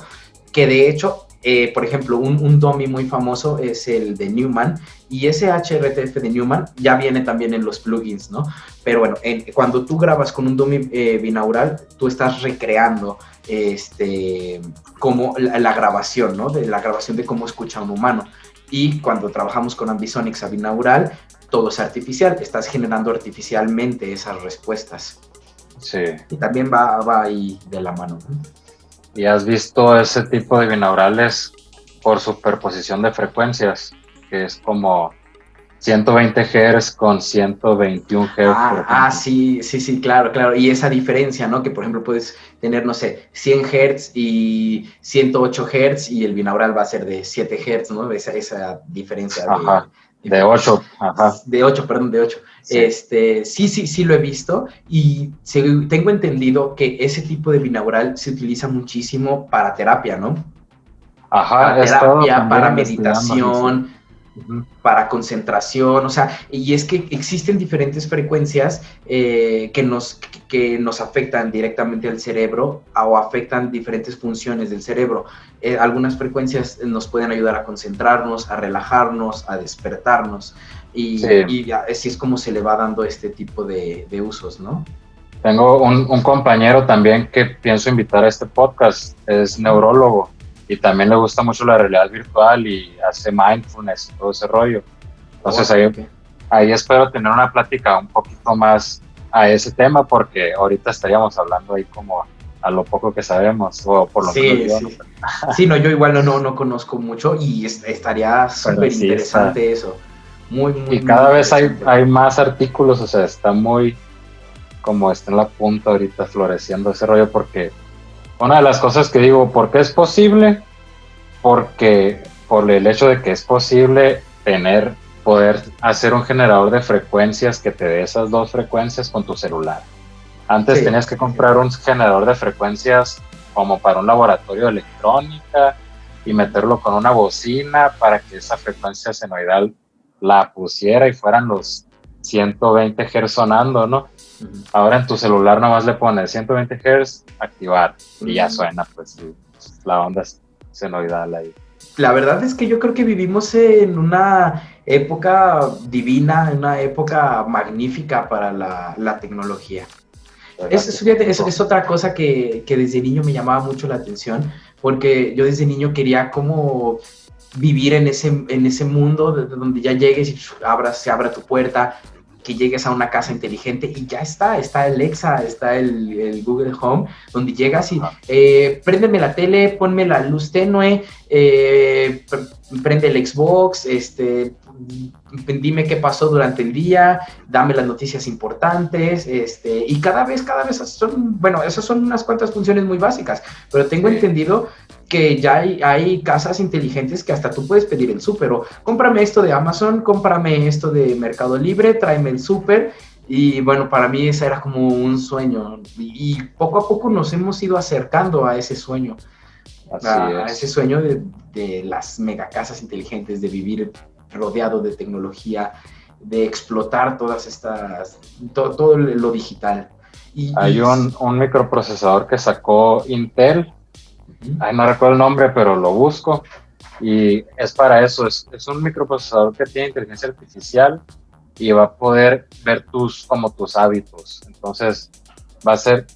Que de hecho, por ejemplo, un dummy muy famoso es el de Neumann, y ese HRTF de Neumann ya viene también en los plugins, ¿no? Pero bueno, cuando tú grabas con un dummy binaural, tú estás recreando como la grabación, ¿no? De la grabación de cómo escucha un humano. Y cuando trabajamos con ambisonics a binaural, todo es artificial, estás generando artificialmente esas respuestas. Sí. Y también va ahí de la mano, ¿no? ¿Y has visto ese tipo de binaurales por superposición de frecuencias? Que es como 120 Hz con 121 Hz. Sí, claro. Y esa diferencia, ¿no? Que por ejemplo puedes tener, no sé, 100 Hz y 108 Hz y el binaural va a ser de 7 Hz, ¿no? Esa diferencia de 8. De 8. Sí, lo he visto y tengo entendido que ese tipo de binaural se utiliza muchísimo para terapia, ¿no? Para terapia, para meditación, para concentración, o sea, y es que existen diferentes frecuencias que nos afectan directamente al cerebro o afectan diferentes funciones del cerebro. Algunas frecuencias nos pueden ayudar a concentrarnos, a relajarnos, a despertarnos, y así es como se le va dando este tipo de usos, ¿no? Tengo un compañero también que pienso invitar a este podcast, es neurólogo, y también le gusta mucho la realidad virtual y hace mindfulness y todo ese rollo. Entonces ahí espero tener una plática un poquito más a ese tema, porque ahorita estaríamos hablando ahí como a lo poco que sabemos, o por lo menos yo. Sí. Sí, no, yo igual no conozco mucho y estaría súper interesante eso. Muy, y cada vez hay más artículos, o sea, está muy, como está en la punta ahorita floreciendo ese rollo, porque una de las cosas que digo, ¿por qué es posible? Porque por el hecho de que es posible poder hacer un generador de frecuencias que te dé esas dos frecuencias con tu celular. Antes tenías que comprar un generador de frecuencias como para un laboratorio de electrónica y meterlo con una bocina para que esa frecuencia senoidal la pusiera y fueran los 120 Hz sonando, ¿no? Ahora en tu celular nomás le pones 120 Hz, activar, y ya suena, pues, la onda senoidal ahí. La verdad es que yo creo que vivimos en una época divina, en una época magnífica para la tecnología. Es otra cosa que desde niño me llamaba mucho la atención, porque yo desde niño quería como vivir en ese mundo donde ya llegues y se abra tu puerta, que llegues a una casa inteligente y ya está Alexa, está el Google Home, donde llegas y préndeme la tele, ponme la luz tenue, prende el Xbox, dime qué pasó durante el día, dame las noticias importantes, y cada vez son, bueno, esas son unas cuantas funciones muy básicas, pero tengo entendido que ya hay casas inteligentes que hasta tú puedes pedir el súper, o cómprame esto de Amazon, cómprame esto de Mercado Libre, tráeme el súper. Y bueno, para mí ese era como un sueño, y poco a poco nos hemos ido acercando a ese sueño, a ese sueño de las megacasas inteligentes, de vivir rodeado de tecnología, de explotar todas estas, todo lo digital. Hay un microprocesador que sacó Intel, no recuerdo el nombre, pero lo busco, y es para eso, es un microprocesador que tiene inteligencia artificial y va a poder ver tus hábitos. Entonces va a ser,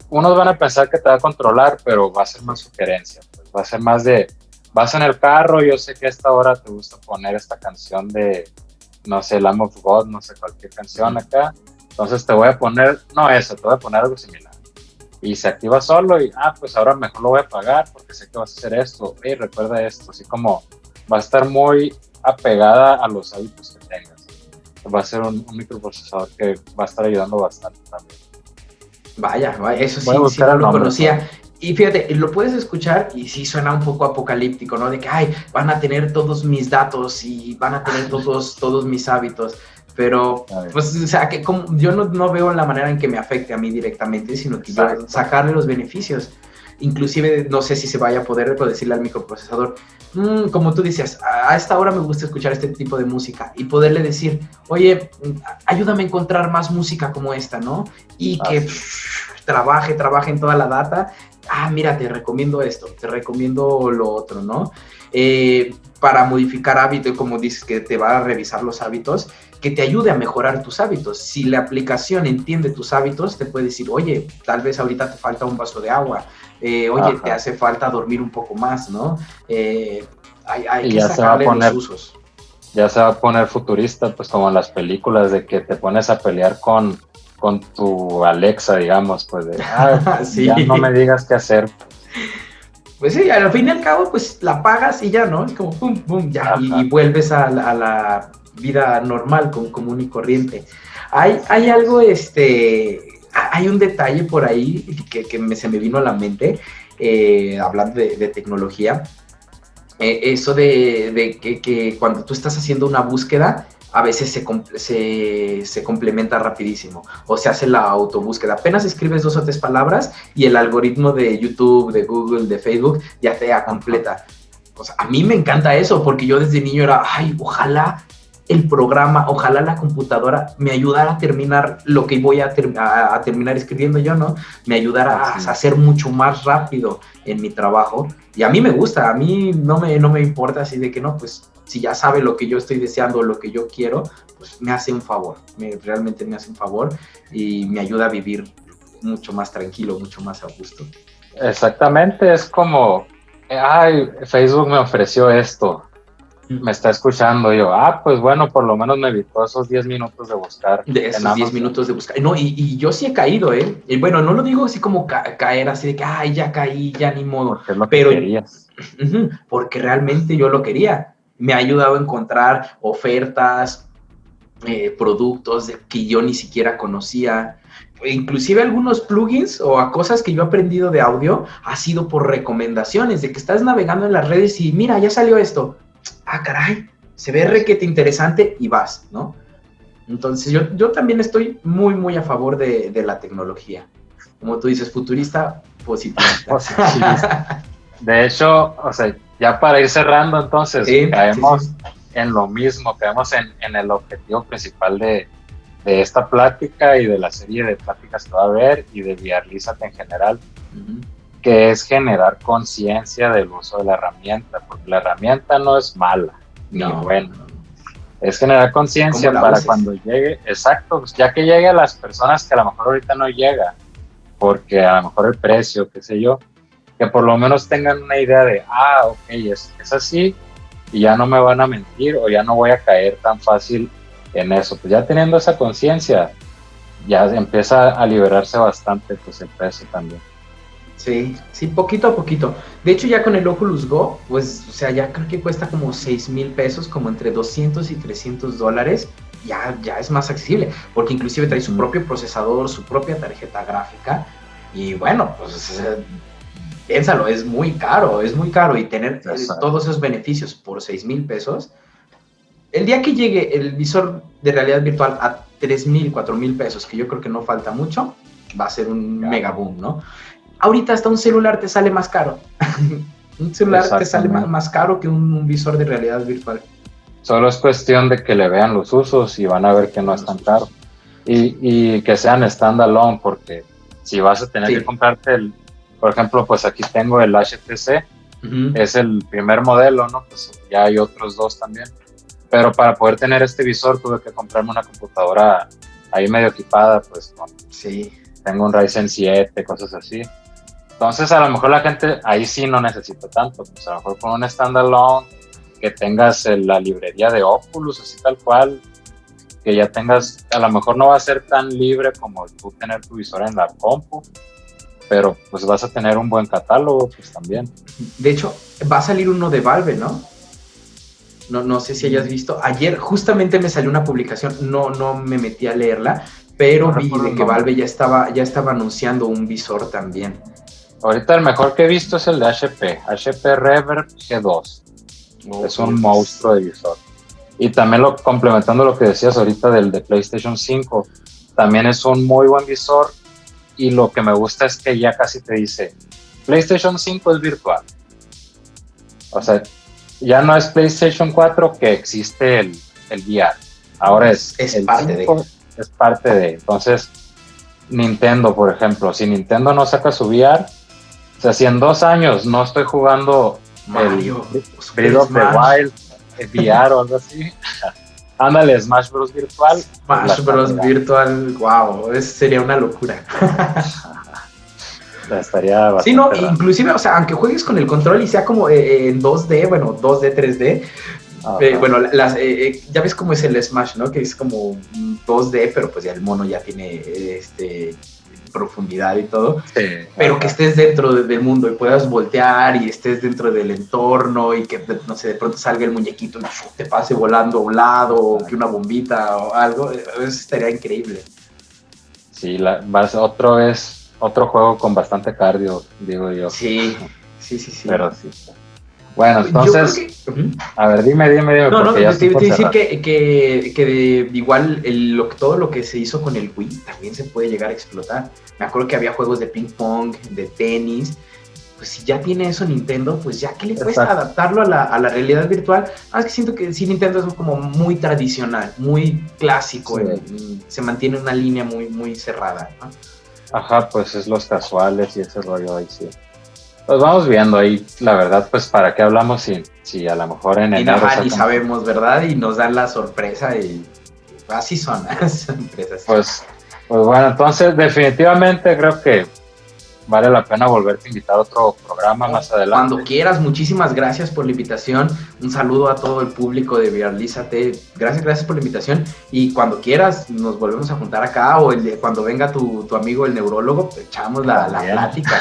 unos van a pensar que te va a controlar, pero va a ser más sugerencia, pues va a ser más de, vas en el carro, yo sé que a esta hora te gusta poner esta canción de, no sé, Lamb of God, no sé, cualquier canción acá, entonces te voy a poner, no eso, te voy a poner algo similar. Y se activa solo y, pues ahora mejor lo voy a apagar porque sé que vas a hacer esto, recuerda esto, así como va a estar muy apegada a los hábitos que tengas. Va a ser un microprocesador que va a estar ayudando bastante también. Vaya, eso sí no lo conocía. Y fíjate, lo puedes escuchar y sí suena un poco apocalíptico, ¿no? De que, van a tener todos mis datos y van a tener todos mis hábitos. Pero, pues, o sea, que yo no veo la manera en que me afecte a mí directamente, sino que yo sacarle los beneficios. Inclusive, no sé si se vaya a poder decirle al microprocesador, como tú decías, a esta hora me gusta escuchar este tipo de música, y poderle decir, oye, ayúdame a encontrar más música como esta, ¿no? Y que trabaje en toda la data. Mira, te recomiendo esto, te recomiendo lo otro, ¿no? Para modificar hábitos, como dices, que te va a revisar los hábitos, que te ayude a mejorar tus hábitos. Si la aplicación entiende tus hábitos, te puede decir, oye, tal vez ahorita te falta un vaso de agua, oye, te hace falta dormir un poco más, ¿no? Hay que sacarle los usos. Ya se va a poner futurista, pues como en las películas, de que te pones a pelear con tu Alexa, digamos, pues de, sí. Ya no me digas qué hacer. Pues sí, al fin y al cabo, pues la pagas y ya, ¿no? Es como pum, pum, ya, y vuelves a la vida normal, común y corriente. Hay algo, hay un detalle por ahí que se me vino a la mente, hablando de tecnología, eso de que cuando tú estás haciendo una búsqueda, a veces se complementa rapidísimo, o se hace la autobúsqueda. Apenas escribes 2 o 3 palabras y el algoritmo de YouTube, de Google, de Facebook ya te completa. O sea, a mí me encanta eso, porque yo desde niño era, ojalá el programa, ojalá la computadora me ayudara a terminar lo que voy a terminar escribiendo yo, ¿no? Me ayudara a hacer mucho más rápido en mi trabajo. Y a mí me gusta, a mí no me importa así de que no, pues si ya sabe lo que yo estoy deseando, lo que yo quiero, pues me hace un favor, realmente me hace un favor y me ayuda a vivir mucho más tranquilo, mucho más a gusto. Exactamente, es como, Facebook me ofreció esto, me está escuchando, yo, pues bueno, por lo menos me evitó esos 10 minutos de buscar. De esos 10 minutos de buscar. No, y yo sí he caído, Y bueno, no lo digo así como caer, así de que, ya caí, ya ni modo. Porque es lo que querías. Porque realmente yo lo quería. Me ha ayudado a encontrar ofertas, productos que yo ni siquiera conocía. Inclusive algunos plugins o a cosas que yo he aprendido de audio ha sido por recomendaciones, de que estás navegando en las redes y mira, ya salió esto. Caray, se ve requete interesante y vas, ¿no? Entonces yo también estoy muy, muy a favor de la tecnología. Como tú dices, futurista, positivista. De hecho, o sea, ya para ir cerrando, entonces, caemos en lo mismo, caemos en el objetivo principal de esta plática y de la serie de pláticas que va a haber y de Viarlízate en general, que es generar conciencia del uso de la herramienta, porque la herramienta no es mala, ni buena. Es generar conciencia para cuando llegue, pues ya que llegue a las personas que a lo mejor ahorita no llega, porque a lo mejor el precio, qué sé yo, que por lo menos tengan una idea de, ok, es así, y ya no me van a mentir, o ya no voy a caer tan fácil en eso. Pues ya teniendo esa conciencia, ya empieza a liberarse bastante pues el precio también. Sí, sí, poquito a poquito. De hecho, ya con el Oculus Go, pues, o sea, ya creo que cuesta como 6,000 pesos, como entre 200 y $300. Ya es más accesible, porque inclusive trae su propio procesador, su propia tarjeta gráfica. Y bueno, pues piénsalo, es muy caro. Y tener todos esos beneficios por 6,000 pesos. El día que llegue el visor de realidad virtual a 3,000, 4,000 pesos, que yo creo que no falta mucho, va a ser un mega boom, ¿no? Ahorita hasta un celular te sale más caro. Un celular te sale más caro que un visor de realidad virtual. Solo es cuestión de que le vean los usos y van a ver que no es tan caro. Y que sean standalone, porque si vas a tener que comprarte por ejemplo, pues aquí tengo el HTC, es el primer modelo, ¿no? Pues ya hay otros dos también. Pero para poder tener este visor tuve que comprarme una computadora ahí medio equipada, pues tengo un Ryzen 7, cosas así. Entonces, a lo mejor la gente ahí sí no necesita tanto. Pues a lo mejor con un standalone, que tengas la librería de Oculus, así tal cual, que ya tengas, a lo mejor no va a ser tan libre como tú tener tu visor en la compu, pero pues vas a tener un buen catálogo, pues también. De hecho, va a salir uno de Valve, ¿no? No sé si hayas visto. Ayer justamente me salió una publicación, no me metí a leerla, pero vi de que Valve ya estaba anunciando un visor también. Ahorita el mejor que he visto es el de HP Reverb G2. Es un monstruo de visor. Y también complementando lo que decías ahorita del de PlayStation 5, también es un muy buen visor, y lo que me gusta es que ya casi te dice, PlayStation 5 es virtual. O sea, ya no es PlayStation 4 que existe el VR. Ahora es parte 5, es parte de. Entonces, Nintendo, por ejemplo, si Nintendo no saca su VR, o sea, si en 2 años no estoy jugando Mario, el Breath of the Wild, VR o algo así, ándale, Smash Bros. Virtual. Smash Bros. Virtual, wow, eso sería una locura. Estaría bastante sí, no, raro. Inclusive, o sea, aunque juegues con el control y sea como en 2D, bueno, 2D, 3D, bueno, ya ves cómo es el Smash, ¿no? Que es como 2D, pero pues ya el mono ya tiene profundidad y todo, pero que estés dentro del mundo y puedas voltear y estés dentro del entorno y que, no sé, de pronto salga el muñequito y te pase volando a un lado, o que una bombita o algo, eso estaría increíble. Sí, otro juego con bastante cardio, digo yo. Sí. Pero sí. Bueno, entonces, a ver, dime. No, te iba a decir que igual todo lo que se hizo con el Wii también se puede llegar a explotar. Me acuerdo que había juegos de ping pong, de tenis. Pues si ya tiene eso Nintendo, pues ya ¿qué le cuesta adaptarlo a la realidad virtual? Es que siento que sí, Nintendo es como muy tradicional, muy clásico, se mantiene una línea muy, muy cerrada, ¿no? Ajá, pues es los casuales y ese rollo ahí, sí. Pues vamos viendo ahí, la verdad, pues para qué hablamos si a lo mejor en enero... ni sabemos, ¿verdad? Y nos dan la sorpresa y así son las empresas. Pues bueno, entonces definitivamente creo que vale la pena volverte a invitar a otro programa más adelante. Cuando quieras, muchísimas gracias por la invitación. Un saludo a todo el público de Viralízate. Gracias por la invitación. Y cuando quieras, nos volvemos a juntar acá, o cuando venga tu amigo el neurólogo, pues echamos la plática.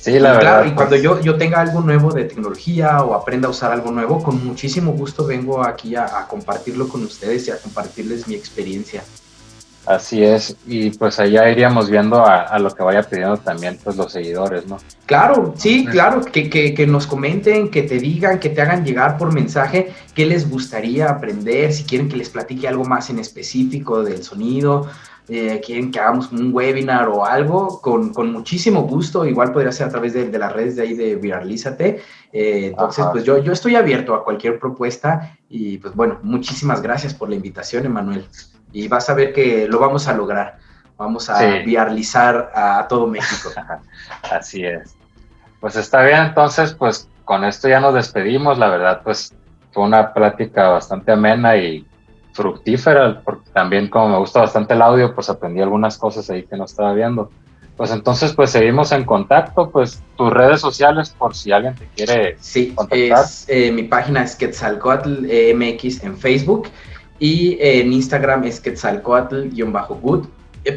Sí, la verdad. Claro, y cuando yo tenga algo nuevo de tecnología o aprenda a usar algo nuevo, con muchísimo gusto vengo aquí a compartirlo con ustedes y a compartirles mi experiencia. Así es, y pues allá iríamos viendo a lo que vaya pidiendo también pues los seguidores, ¿no? Claro, sí, claro, que nos comenten, que te digan, que te hagan llegar por mensaje qué les gustaría aprender, si quieren que les platique algo más en específico del sonido, quieren que hagamos un webinar o algo, con muchísimo gusto. Igual podría ser a través de las redes de ahí de Viralízate. Entonces, pues yo estoy abierto a cualquier propuesta y pues bueno, muchísimas gracias por la invitación, Emanuel. Y vas a ver que lo vamos a lograr. Vamos a viralizar a todo México. Así es. Pues está bien, entonces, pues con esto ya nos despedimos. La verdad, pues fue una plática bastante amena y fructífera, porque también como me gusta bastante el audio, pues aprendí algunas cosas ahí que no estaba viendo. Pues entonces, pues seguimos en contacto, pues tus redes sociales por si alguien te quiere contactar. Mi página es Quetzalcoatl MX en Facebook, y en Instagram es Quetzalcoatl-good.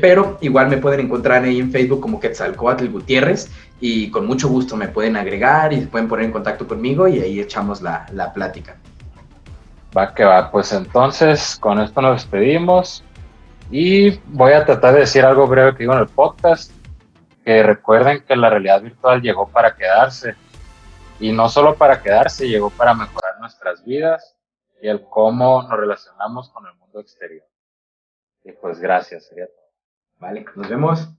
Pero igual me pueden encontrar ahí en Facebook como Quetzalcóatl Gutiérrez y con mucho gusto me pueden agregar y se pueden poner en contacto conmigo y ahí echamos la plática. Va que va, pues entonces con esto nos despedimos y voy a tratar de decir algo breve que digo en el podcast, que recuerden que la realidad virtual llegó para quedarse y no solo para quedarse, llegó para mejorar nuestras vidas y el cómo nos relacionamos con el mundo exterior. Y pues gracias, sería todo. Vale, nos vemos.